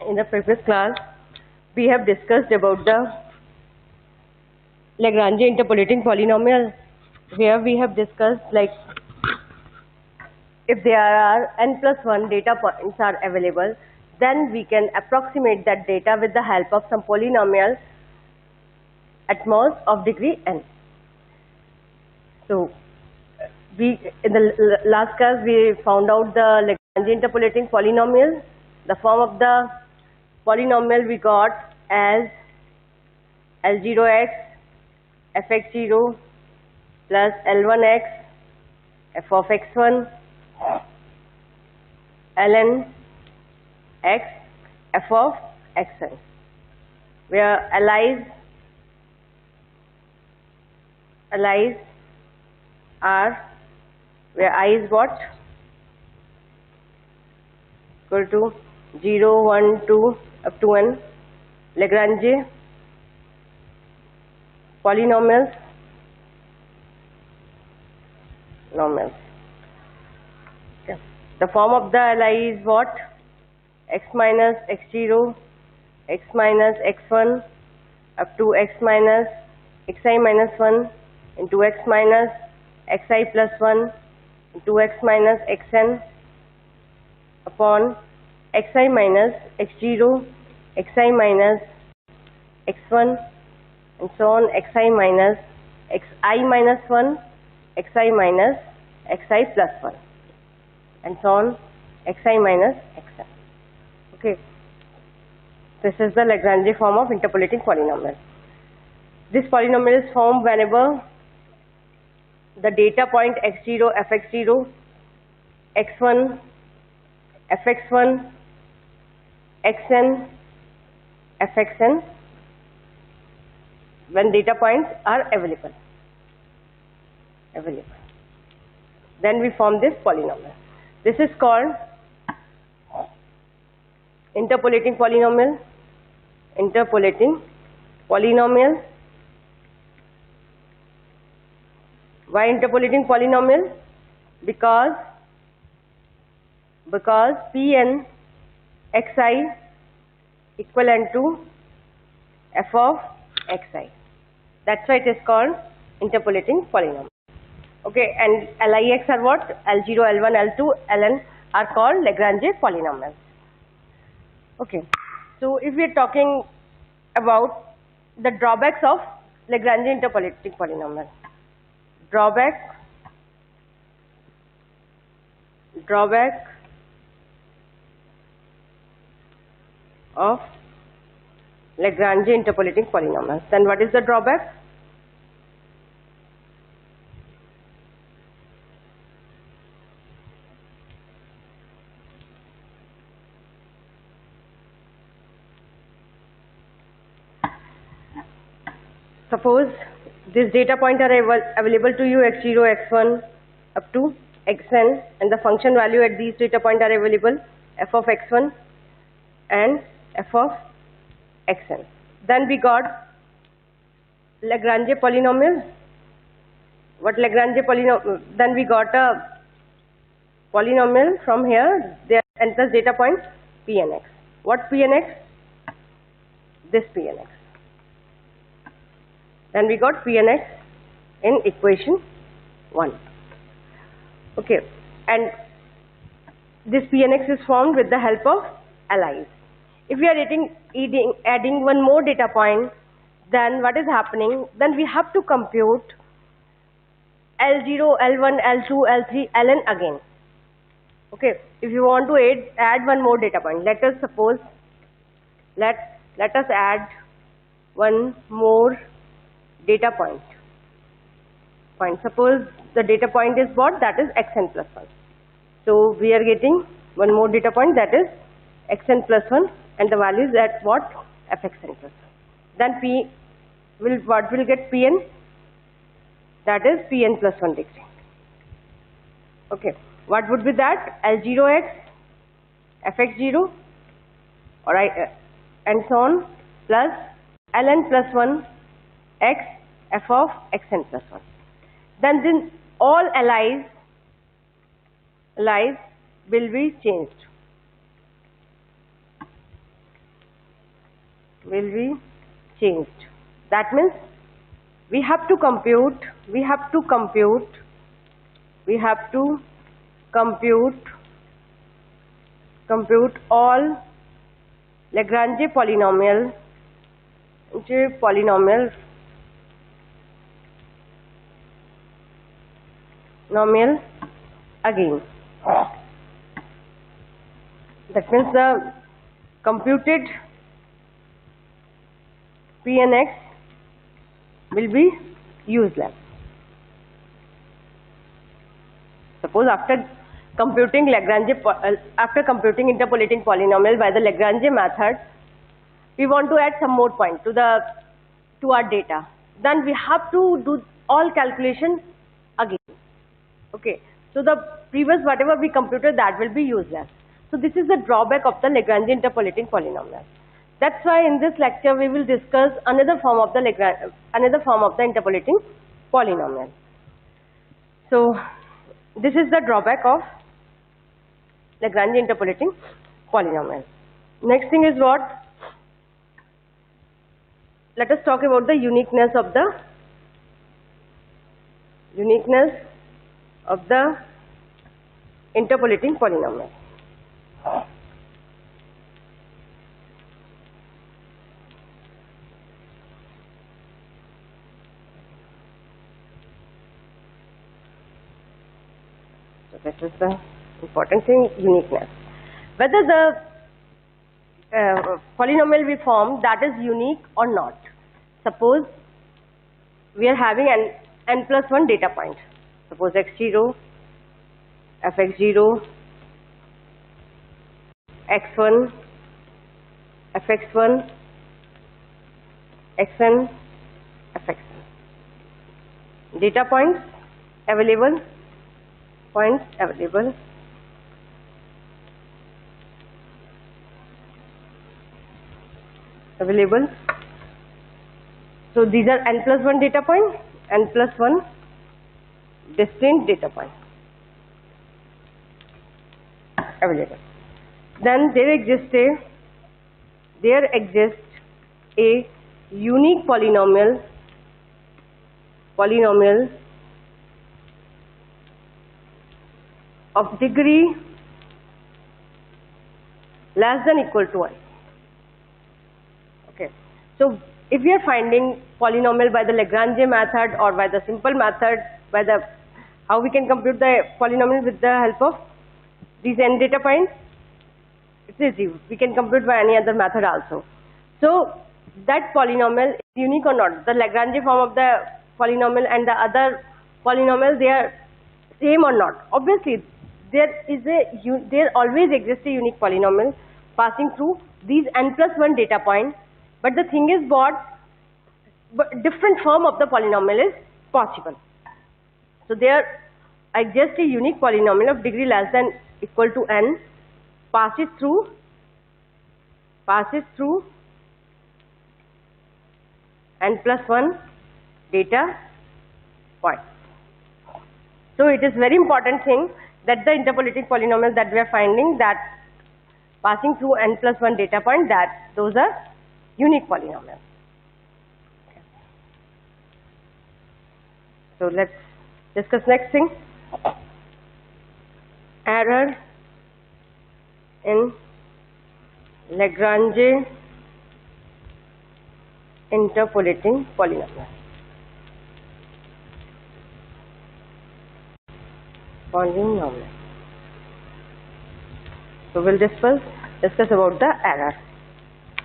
In the previous class, we have discussed about the Lagrange interpolating polynomial, where we have discussed like if there are n plus 1 data points are available, then we can approximate that data with the help of some polynomial at most of degree n. So, in the last class we found out the Lagrange interpolating polynomial. The form of the polynomial we got as L0x fx0 plus L1x f of x1 ln x f of xn, where allies are where I is what equal to 0, 1, 2 up to n Lagrange polynomials. Okay. The form of the li is what? X minus x0 x minus x1 up to x minus xi minus 1 into x minus xi plus 1 into x minus xn upon xi minus x0 xi minus x1 and so on, xi minus xi minus 1 xi minus xi plus 1 and so on, xi minus xn. Okay, this is the Lagrange form of interpolating polynomial. This polynomial is formed whenever the data point x0 fx0 x1 fx1 xn fxn, when data points are available, then we form this polynomial. This is called interpolating polynomial. Why interpolating polynomial? Because Pn xi equivalent to f of xi. That's why it is called interpolating polynomial. Okay, and Lix are what? L0, L1, L2, Ln are called Lagrange polynomials. Okay, so if we are talking about the drawbacks of Lagrange interpolating polynomial, drawback of Lagrange interpolating polynomials. Then what is the drawback? Suppose this data point are available to you x0, x1 up to xn, and the function value at these data point are available f of x1 and f of xn. Then we got Lagrange polynomial. What Lagrange polynomial? Then we got a polynomial from here. There enters data point Pnx. What Pnx? This Pnx. Then we got Pnx in equation 1. Okay, and this Pnx is formed with the help of allies. If we are adding one more data point, then what is happening? Then we have to compute L0, L1, L2, L3, Ln again. Okay, if you want to add one more data point, let us suppose let us add one more data point. Suppose the data point is what? That is xn plus 1. So we are getting one more data point, that is xn plus 1, and the value is at what? fxn plus 1. Then what will get Pn? That is Pn plus 1 degree. Okay, what would be that? L0x fx0 and so on plus Ln plus 1 x f of xn plus 1. Then all allies will be changed. will be changed. That means we have to compute all Lagrange polynomial again. That means the computed P and X will be useless. Suppose after computing interpolating polynomial by the Lagrange method, we want to add some more point to our data. Then we have to do all calculation again. Okay. So the previous whatever we computed, that will be useless. So this is the drawback of the Lagrange interpolating polynomial. That's why in this lecture we will discuss another form of the interpolating polynomial. So this is the drawback of Lagrange interpolating polynomial. Next thing is what? Let us talk about the uniqueness of the interpolating polynomial. So this is the important thing, uniqueness. Whether the polynomial we form, that is unique or not. Suppose we are having n plus 1 data point. Suppose x0, fx0, x1, fx1, xn, fxn. Data points available. So these are n plus 1 data point, n plus 1 distinct data point available. Then there exists a unique polynomial of degree less than equal to 1. Okay. So if we are finding polynomial by the Lagrange method or by the simple method, how we can compute the polynomial with the help of these n data points? It's easy. We can compute by any other method also. So that polynomial is unique or not? The Lagrange form of the polynomial and the other polynomial, they are same or not? Obviously, there always exists a unique polynomial passing through these n plus 1 data points. But the thing is what? Different form of the polynomial is possible. So there exists a unique polynomial of degree less than equal to n passes through n plus 1 data point. So it is very important thing that the interpolating polynomial that we are finding, that passing through n plus 1 data point, that those are unique polynomials. Okay. So let's discuss next thing. Error in Lagrange interpolating polynomial. So we'll discuss about the error.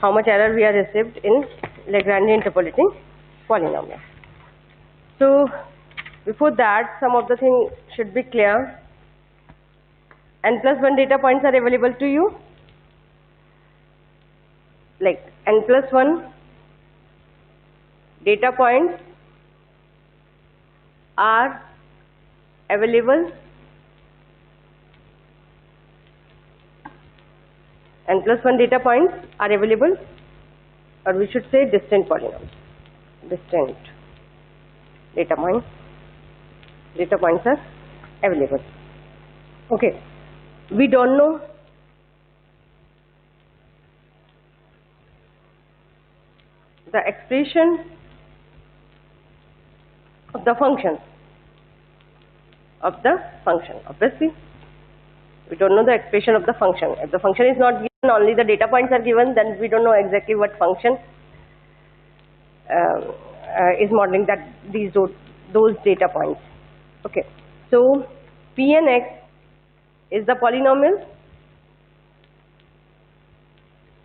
How much error we are received in Lagrange interpolating polynomial. So before that, some of the things should be clear. N plus 1 data points are available to you. Like n plus 1 data points are available. N plus 1 data points are available, or we should say distinct polynomials. Distinct data points are available. Okay, we don't know the expression of the function. Obviously, we don't know the expression of the function. If the function is not given, only the data points are given, then we don't know exactly what function is modeling those data points. Okay, so P and X is the polynomial.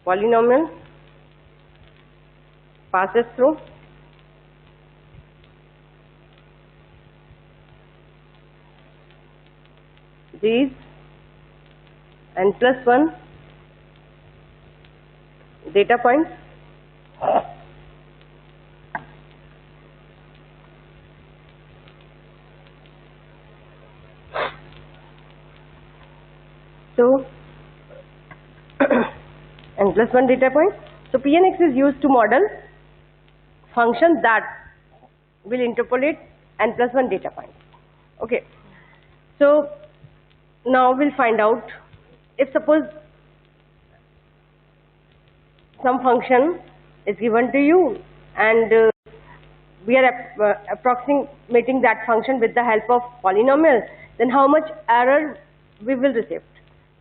Polynomial passes through these n+1 data points so n+1 data points. So P and X is used to model functions that will interpolate n+1 data points. Okay, so now we'll find out if suppose some function is given to you and we are approximating that function with the help of polynomial, then how much error we will receive?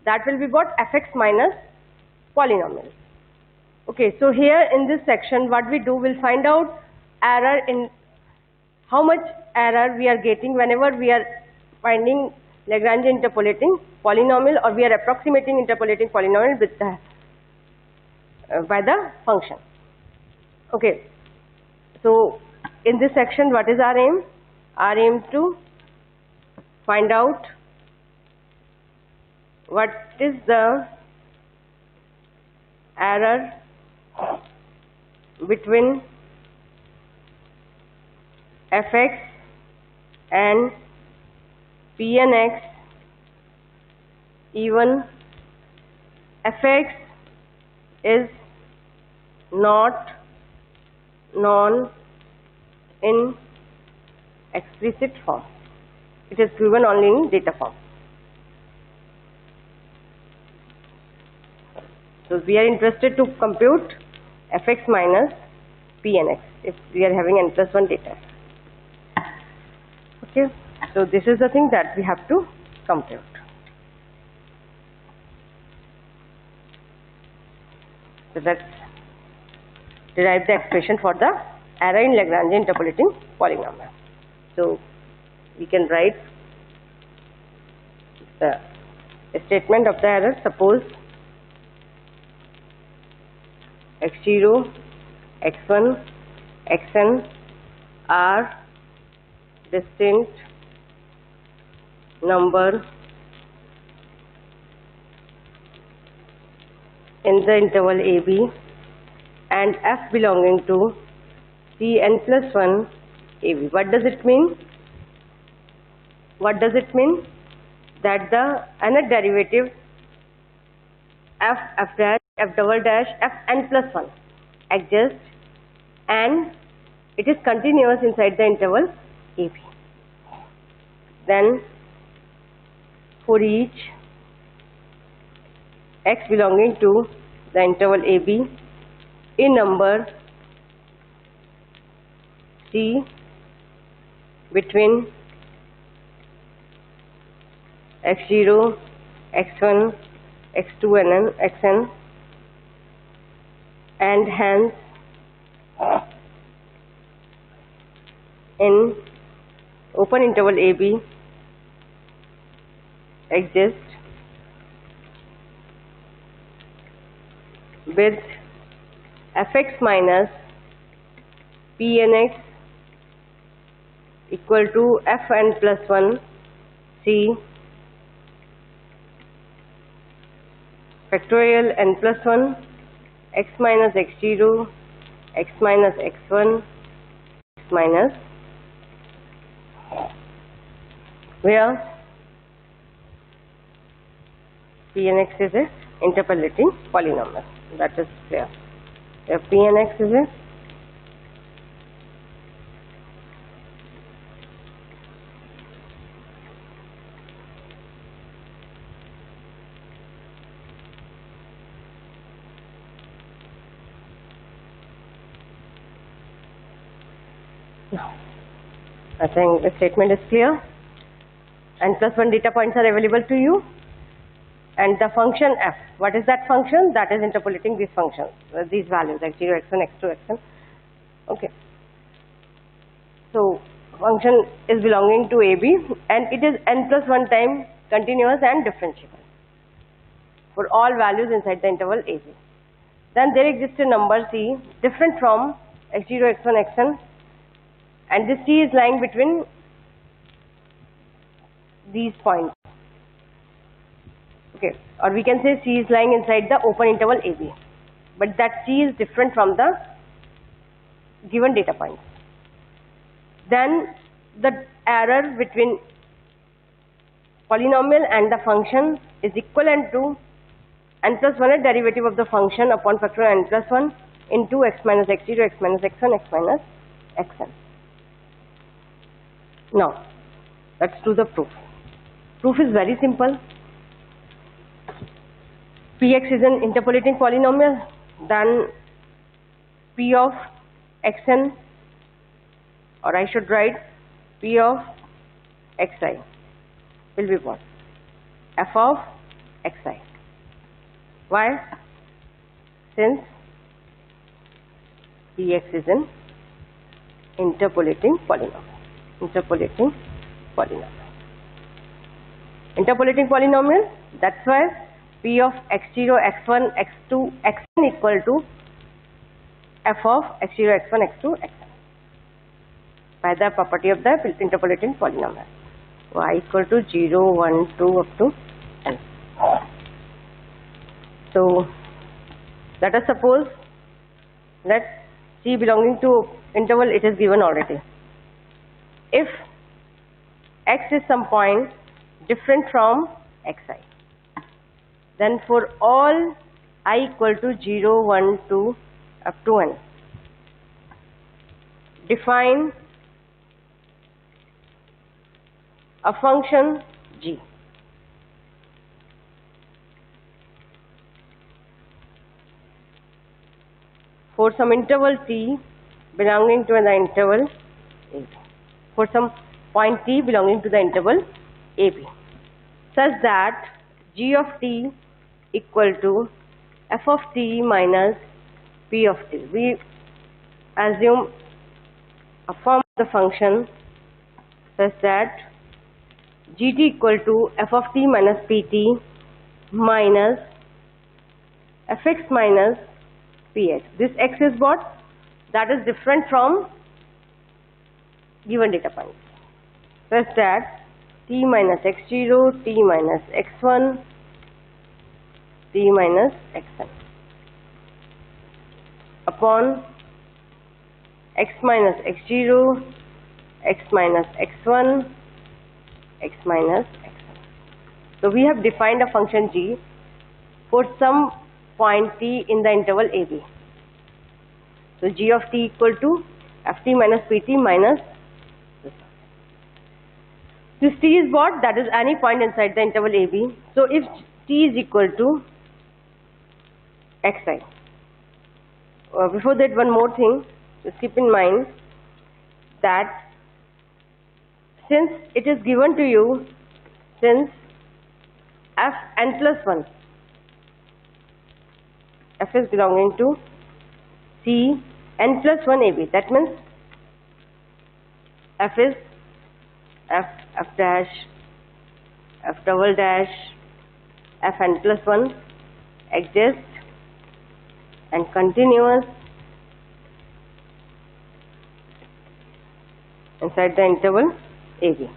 That will be what? Fx minus polynomial. Okay, so here in this section what we do, we'll find out error in how much error we are getting whenever we are finding Lagrange interpolating polynomial, or we are approximating interpolating polynomial with the by the function. Okay, so in this section what is our aim? Our aim is to find out what is the error between Fx and P and X, even Fx is not known in explicit form. It is given only in data form. So we are interested to compute Fx minus P and X if we are having n+1 data. Okay, so this is the thing that we have to compute. So let's derive the expression for the error in Lagrange interpolating polynomial. So we can write the statement of the error. Suppose x0, x1, xn are distinct number in the interval AB and f belonging to Cn+1 AB. What does it mean? What does it mean? That the nth derivative f dash, f double dash, f n+1 exists and it is continuous inside the interval AB. Then for each x belonging to the interval AB, a number C between x0, x1, x2 and xn, and hence in open interval AB exists with Fx minus P and X equal to Fn+1 C factorial n+1 x minus x0, x minus x1, x minus, where P and X is a interpolating polynomial. That is clear. Where P and X is a Now, I think the statement is clear. N plus 1 data points are available to you, and the function f, what is that function? That is interpolating these functions, these values x0, x1, x2, xn. Okay. So function is belonging to AB, and it is n plus 1 time continuous and differentiable for all values inside the interval AB. Then there exists a number C different from x0, x1, xn, and this C is lying between these points. Okay, or we can say C is lying inside the open interval AB, but that C is different from the given data points. Then the error between polynomial and the function is equivalent to n plus 1 derivative of the function upon factor n plus 1 into x minus x0, x minus x1, x minus xn. Now, let's do the proof. Proof is very simple. Px is an interpolating polynomial, then p of xn, or I should write p of xi will be what? F of xi. Why? Since Px is an interpolating polynomial. Interpolating polynomial, that's why p of x0, x1, x2, xn equal to f of x0, x1, x2, xn by the property of the interpolating polynomial. Y equal to 0, 1, 2 up to n. So let us suppose that C belonging to interval, it is given already. If x is some point different from xi, then for all I equal to 0, 1, 2 up to n, define a function g. For some interval t belonging to the interval AB, for some point t belonging to the interval AB, such that g of t equal to f of t minus p of t. We assume a form of the function such that gt equal to f of t minus pt minus fx minus px. This x is what? That is different from given data points, such that t minus x0, t minus x1, t minus xn upon x minus x0, x minus x1, x minus xn. So we have defined a function g for some point t in the interval AB. So g of t equal to ft minus pt minus this t is what? That is any point inside the interval AB. So if t is equal to xi, before that one more thing, just keep in mind that since it is given to you, since f n plus 1, f is belonging to C n plus 1 AB, that means f is f, f dash, f double dash, f n plus 1 exists and continuous inside the interval AB.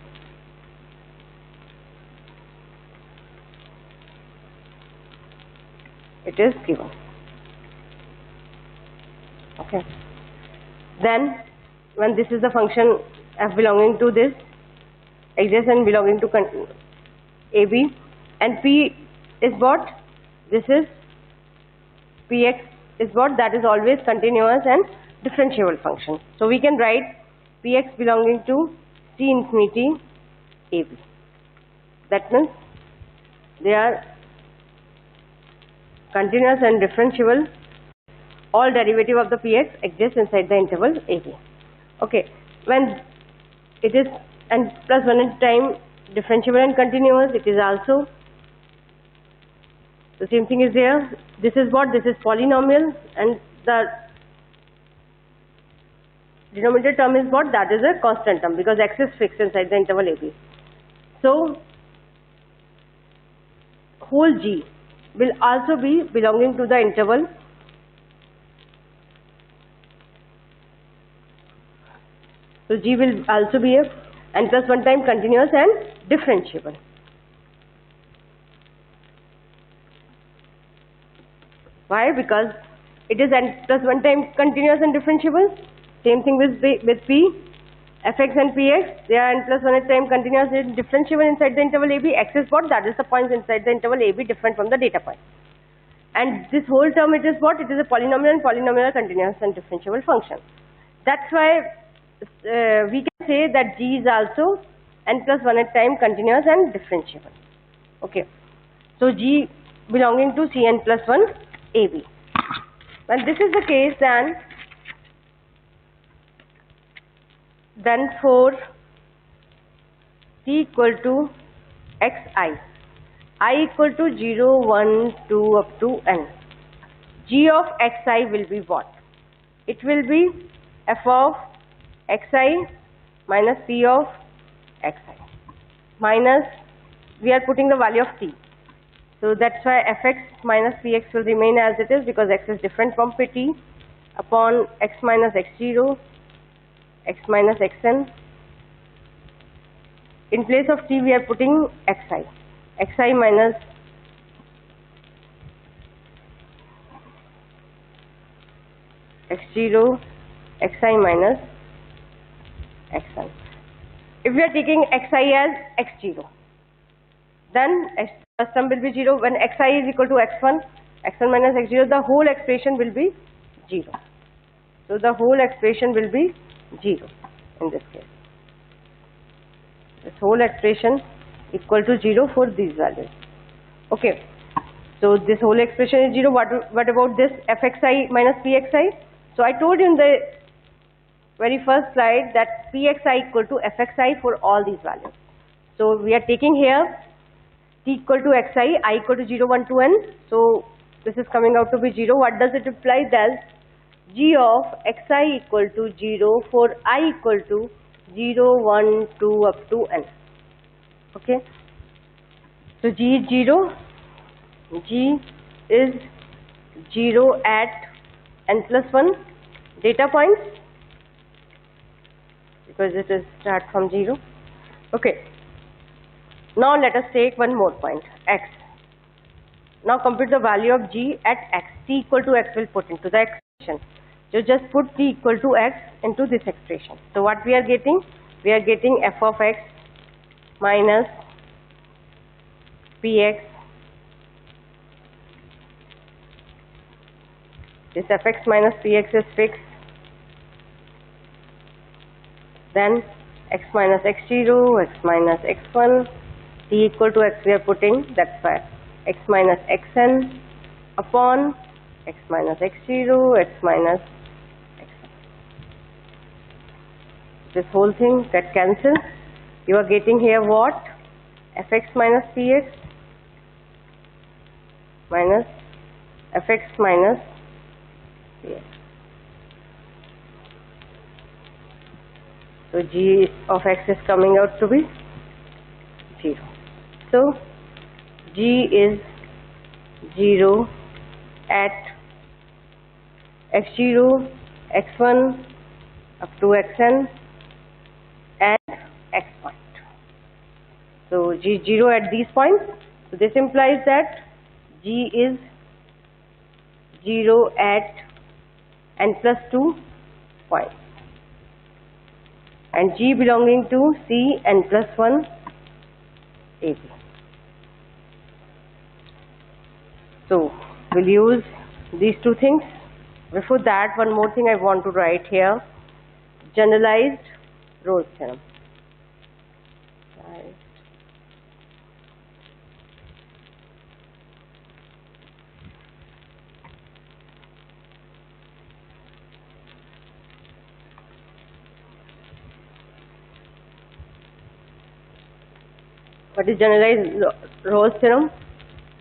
It is given. Okay. Then when this is the function f belonging to this exists and belonging to AB, and p is what? This is px is what? That is always continuous and differentiable function. So we can write px belonging to C infinity AB. That means they are continuous and differentiable. All derivative of the px exists inside the interval AB. Okay. when it is n plus 1 at time differentiable and continuous, it is also the same thing is there. This is what? This is polynomial, and the denominator term is what? That is a constant term, because x is fixed inside the interval AB. So whole g will also be belonging to the interval so g will also be a n plus 1 time continuous and differentiable. Why? Because it is n plus 1 time continuous and differentiable. Same thing with p, fx and px, they are n plus 1 at time continuous and differentiable inside the interval AB. X is what? That is the points inside the interval AB different from the data point. And this whole term, it is what? It is a polynomial, and polynomial are continuous and differentiable function. That's why we can say that g is also n plus 1 at time continuous and differentiable. Okay. So g belonging to Cn plus 1 AB. When this is the case, then for t equal to xi, I equal to 0, 1, 2 up to n, g of xi will be what? It will be f of xi minus p of xi minus, we are putting the value of t. So that's why fx minus px will remain as it is, because x is different from pt, upon x minus x0, x minus xn. In place of t we are putting xi minus x0, xi minus xn. If we are taking xi as x0, then first term will be 0. When xi is equal to x1, x1 minus x0, the whole expression will be 0. So the whole expression will be 0 in this case. This whole expression equal to 0 for these values. Okay. So this whole expression is 0. What about this fxi minus pxi? So I told you in the very first slide that pxi equal to fxi for all these values. So we are taking here t equal to xi, I equal to 0, 1 to n. So this is coming out to be 0. What does it imply? That g of xi equal to 0 for I equal to 0, 1, 2 up to n. Okay. So g is 0. G is 0 at n plus 1 data points, because it is start from 0. Okay. Now let us take one more point, x. Now compute the value of g at x. T equal to x will put into the expression. So just put t equal to x into this expression. So what we are getting? We are getting f of x minus px. This fx minus px is fixed. Then x minus x0, x minus x1, t equal to x we are putting, that's why x minus xn upon x minus x0, x minus xn. This whole thing that cancels. You are getting here what? fx minus px minus fx minus px. So g of x is coming out to be 0. So g is 0 at x0, x1 up to xn and x point. So g is 0 at these points. So this implies that g is 0 at n plus 2 points, and g belonging to C n plus 1 AB. So we'll use these two things. Before that, one more thing I want to write here: generalized Rolle's theorem. Right. What is generalized Rolle's theorem?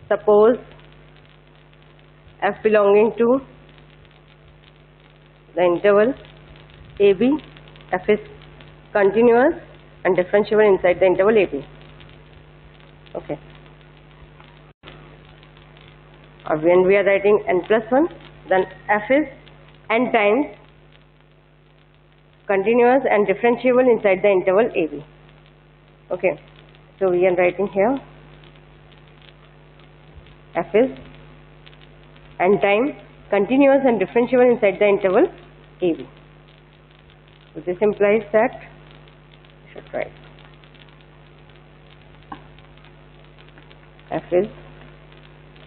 Suppose f belonging to the interval AB, f is continuous and differentiable inside the interval AB. Okay. Or when we are writing n plus 1, then f is n times continuous and differentiable inside the interval AB. Okay. So we are writing here f is n times continuous and differentiable inside the interval AB. So this implies that we should write f is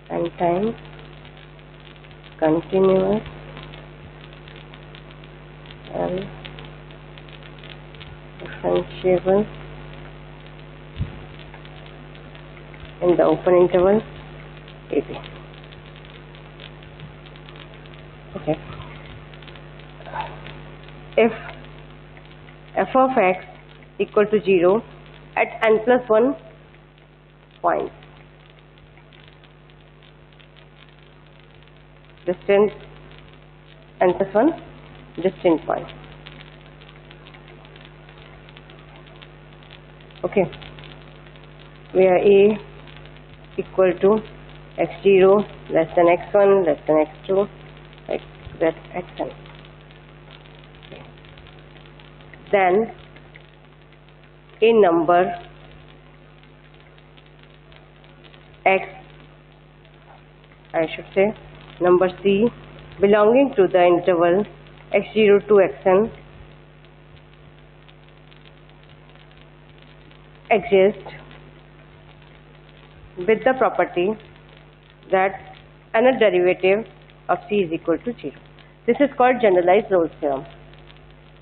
n times continuous and differentiable in the open interval AB. Okay. If f of x equal to 0 at n plus 1 points, distant n plus 1 distinct point. Okay, where a equal to x0 less than x1 less than x2 like that xn. Okay. Then a number x, I should say number c belonging to the interval x0 to xn exists with the property that another derivative of c is equal to 0. This is called generalized Rolle's theorem.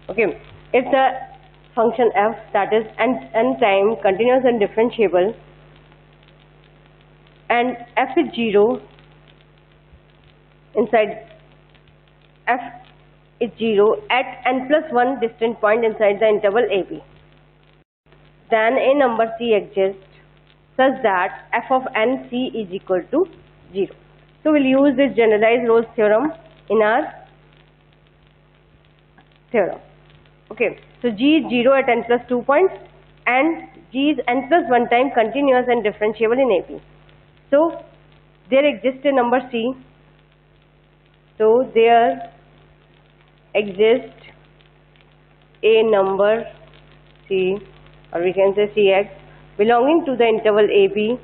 Okay, if the function f, that is n time continuous and differentiable, and f is 0 inside f is 0 at n plus 1 distant point inside the interval AB, then a number c exists such that f of n c is equal to 0. So we'll use this generalized Rolle's theorem in our theorem. Okay, so g is 0 at n plus 2 points and g is n plus 1 time continuous and differentiable in AB. So there exists a number c. So there exists a number c, or we can say cx, belonging to the interval AB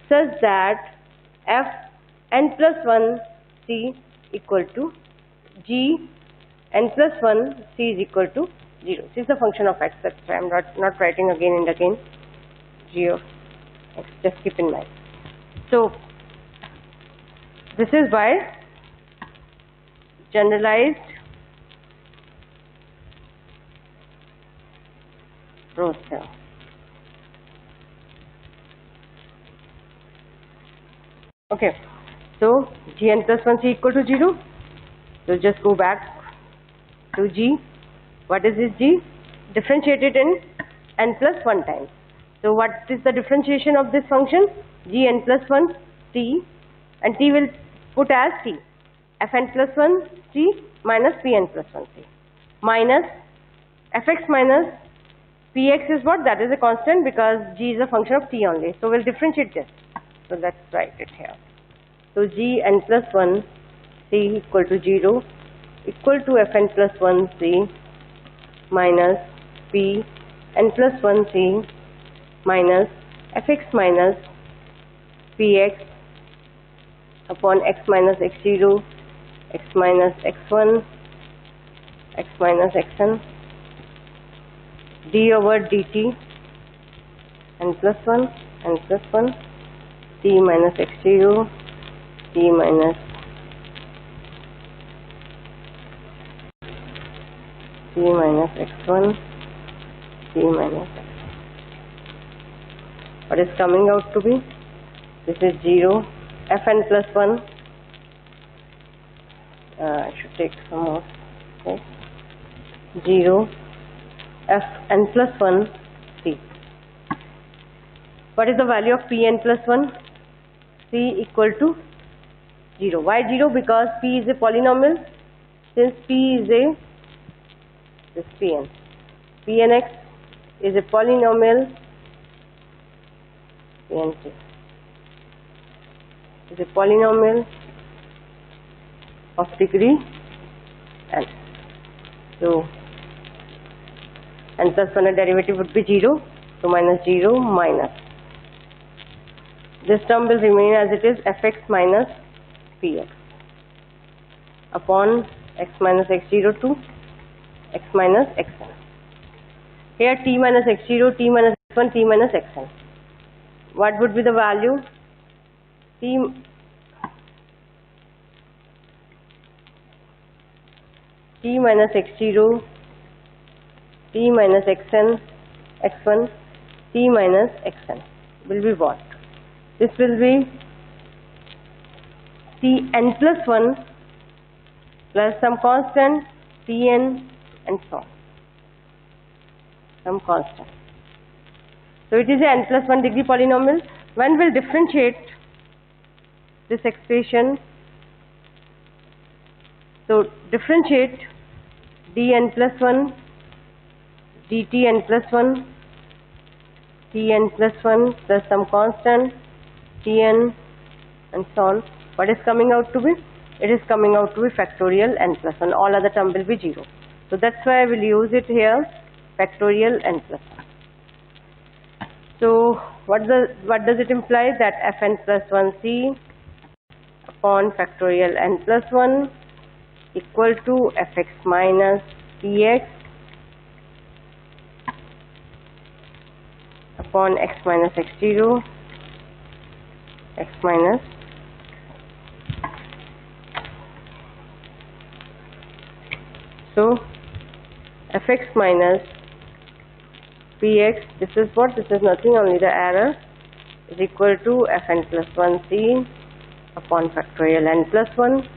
such that f n plus 1 c equal to g n plus 1 c is equal to 0. This is the function of x. That's why I am not writing again and again g of x. Just keep in mind. So this is by generalized Rolle's theorem. Okay, so g n plus 1 c equal to 0. So just go back to g. What is this g? Differentiated in n plus 1 times. So what is the differentiation of this function? G n plus 1 c, and t will put as t, f n plus 1 c minus p n plus 1 c, minus fx minus px is what? That is a constant because g is a function of t only. So we'll differentiate this. So let's write it here. So g n plus 1 c equal to 0 equal to f n plus 1 c minus p n plus 1 c minus fx minus px upon x minus x0, x minus x1, x minus xn, d over dt n plus 1 t minus x0, t minus x1, t minus x. What is coming out to be? This is 0, fn plus 1, I should take some more, okay. 0, fn plus 1 c. What is the value of Pn plus 1? C equal to 0. Why 0? Because P is a polynomial. Since P is this Pn. Pnx is a polynomial. Pnc is a polynomial of degree n. So n plus 1 derivative would be 0. So minus 0 minus. This term will remain as it is, fx minus px upon x minus x0 to x minus xn. Here t minus x0, t minus x1, t minus xn. What would be the value? T minus x0, t minus xn, x1, t minus xn will be what? This will be Tn plus 1 plus some constant Tn and so on. Some constant. So it is a n plus 1 degree polynomial. When we'll differentiate this expression, so differentiate dn plus 1, dtn plus 1, tn plus 1 plus some constant tn and so on. What is coming out to be? It is coming out to be factorial n plus 1. All other term will be 0. So that's why I will use it here, factorial n plus 1. So what does it imply? That fn plus 1c upon factorial n plus 1 equal to fx minus px upon x minus x0, x minus. So fx minus px, this is what? This is nothing, only the error, is equal to fn plus 1c upon factorial n plus 1,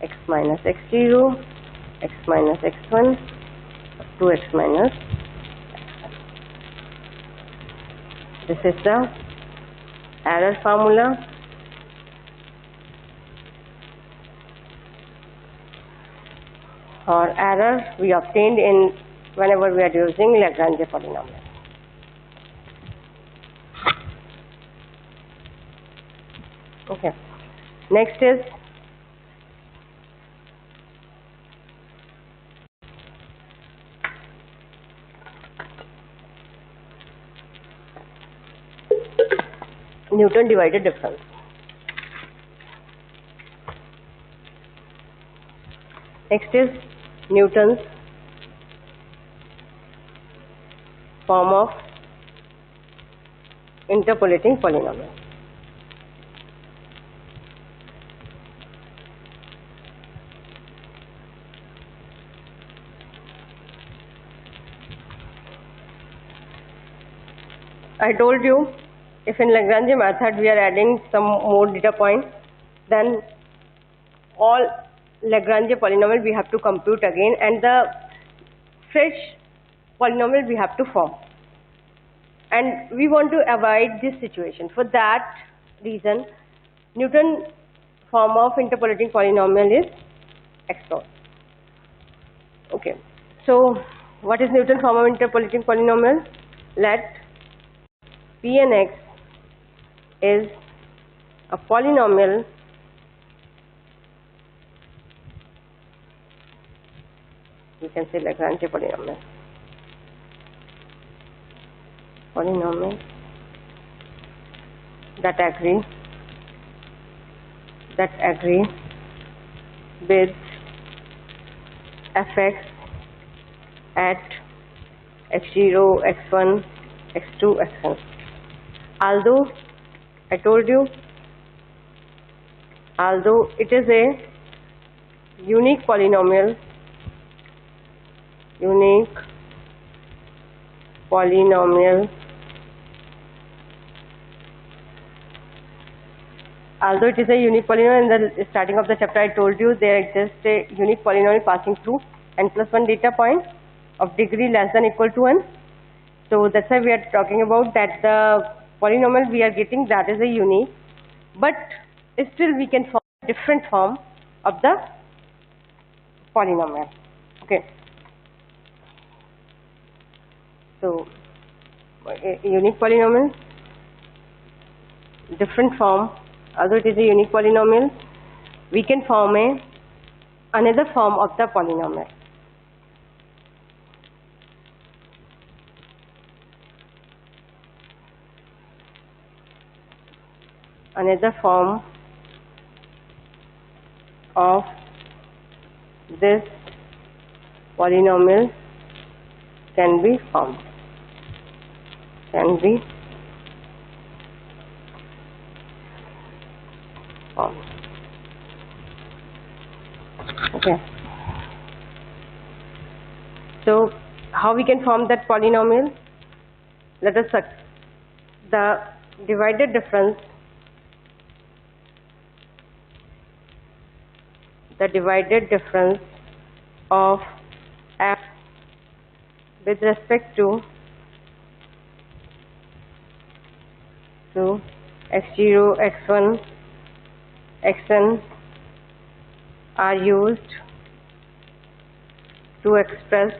x minus x0, x minus x1 up to x minus x1. This is the error formula. Or error we obtained in whenever we are using Lagrange polynomial. Okay. Next is Newton divided difference. Next is Newton's form of interpolating polynomial. I told you, if in Lagrange method we are adding some more data points, then all Lagrange polynomial we have to compute again, and the fresh polynomial we have to form, and we want to avoid this situation. For that reason, Newton form of interpolating polynomial is explored. Okay, so what is Newton form of interpolating polynomial? Let Pnx is a polynomial you can say Lagrange polynomial that agree with fx at x0, x1, x2, xn. Although I told you, although it is a unique polynomial, although it is a unique polynomial, in the starting of the chapter I told you there exists a unique polynomial passing through n plus 1 data point of degree less than equal to n. So that's why we are talking about that the polynomial we are getting, that is a unique, but still we can form a different form of the polynomial. Okay, so a unique polynomial, different form, although it is a unique polynomial, we can form another form of the polynomial. Another form of this polynomial can be formed. Okay. So how we can form that polynomial? Let us check the divided difference. The divided difference of f with respect to x0, x1, xn are used to express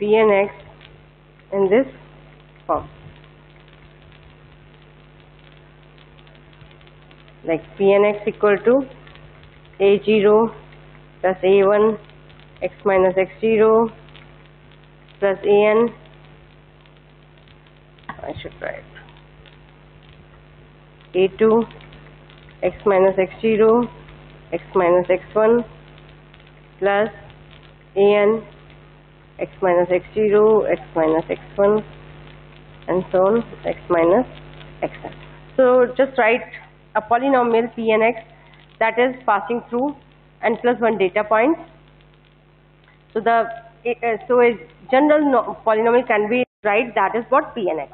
p and x in this form. Like p and x equal to a0 plus a1 x minus x0 plus an, I should write a2 x minus x0 x minus x1 plus an x minus x0 x minus x1 and so on x minus xn. So just write a polynomial p and x that is passing through n plus 1 data points. So a general polynomial can be write that is what p and x,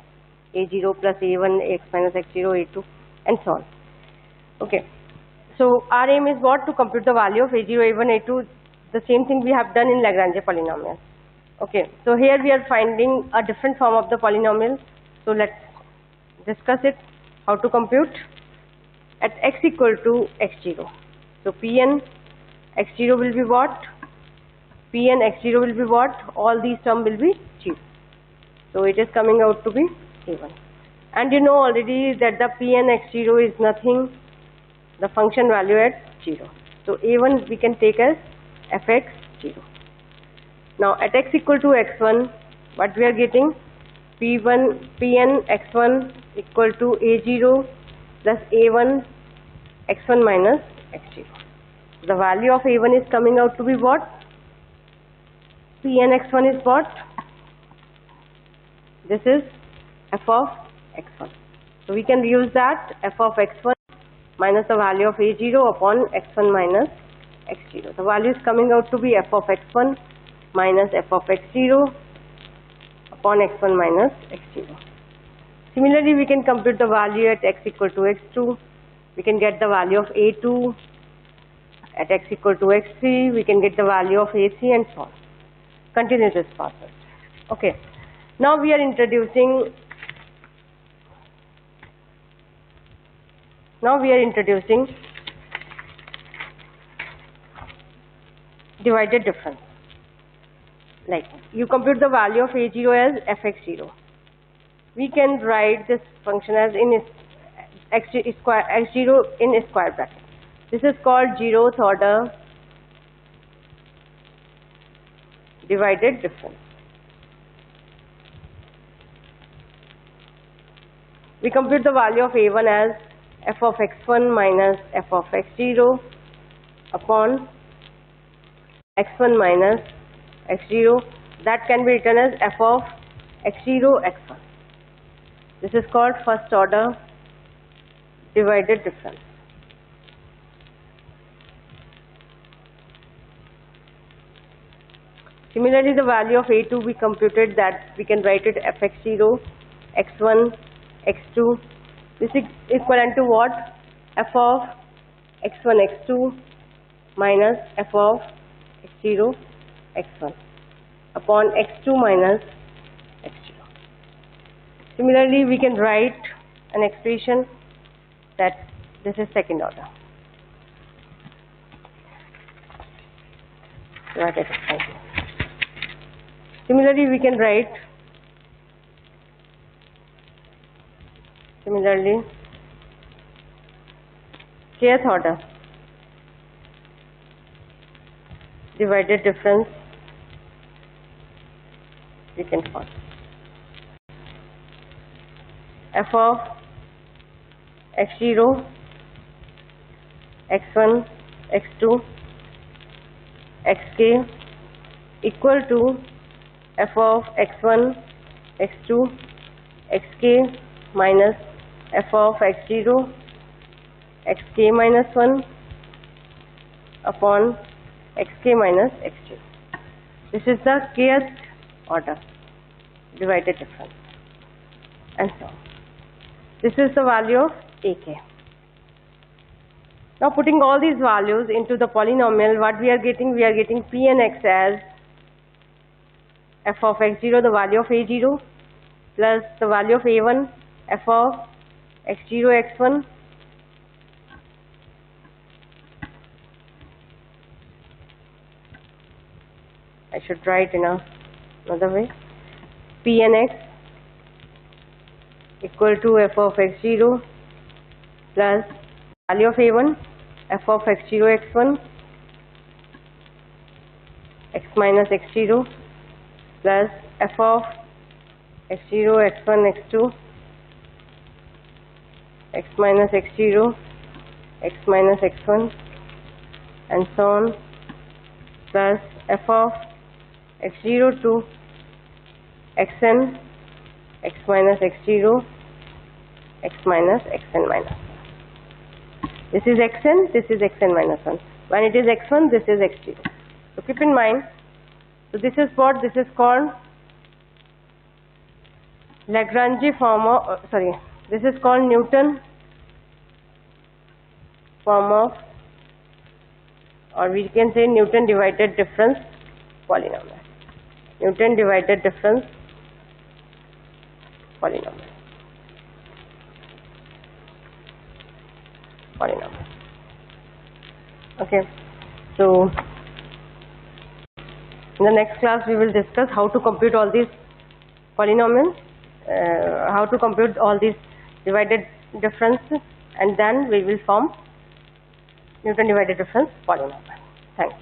a0 plus a1 x minus x0 a2 and so on. Okay, so our aim is what? To compute the value of a0 a1 a2, the same thing we have done in Lagrange polynomials. Okay, so here we are finding a different form of the polynomial, so let's discuss it, how to compute at x equal to x0. So Pn x0 will be what? Pn x0 will be what? All these terms will be 0. So it is coming out to be a1. And you know already that the Pn x0 is nothing, the function value at 0. So a1 we can take as fx0. Now at x equal to x1, what we are getting? Pn x1 equal to a0 plus a1 x1 minus x0. The value of a1 is coming out to be what? Pn x1 is what? This is f of x1. So we can use that f of x1 minus the value of a0 upon x1 minus x0. The value is coming out to be f of x1 minus f of x0 upon x1 minus x0. Similarly, we can compute the value at x equal to x2. We can get the value of a2 at x equal to x3. We can get the value of a3 and so on. Continue this process. Okay. Now we are introducing divided difference. Like you compute the value of a0 as fx0. We can write this function as in x0 in square bracket. This is called 0th order divided difference. We compute the value of a1 as f of x1 minus f of x0 upon x1 minus x0. That can be written as f of x0 x1. This is called first order divided difference. Similarly, the value of a2 we computed, that we can write it fx0 x1 x2. This is equivalent to what? F of x1 x2 minus f of x0 x1 upon x2 minus x0. Similarly, we can write an expression that this is second order. Similarly, we can write kth order divided difference we can call f of x0, x1, x2, xk equal to f of x1, x2, xk minus f of x0, xk minus 1 upon xk minus x0. This is the kth order divided difference, and so on. This is the value of ak. Now putting all these values into the polynomial, what we are getting? We are getting p and x as f of x0, the value of a0, plus the value of a1, f of x0, x1, I should write in another way, p and x equal to f of x0 plus value of a1, f of x0, x1, x minus x0 plus f of x0, x1, x2, x minus x0, x minus x1, and so on, plus f of x0 to xn, x minus x0, x minus xn minus 1. This is xn, this is xn minus 1. When it is x1, this is x0. So keep in mind, so this is what this is called Lagrange form of, this is called Newton form of, or we can say Newton divided difference polynomial. Newton divided difference polynomial. Okay, so in the next class we will discuss how to compute all these polynomials, how to compute all these divided differences, and then we will form Newton divided difference polynomial. Thank you.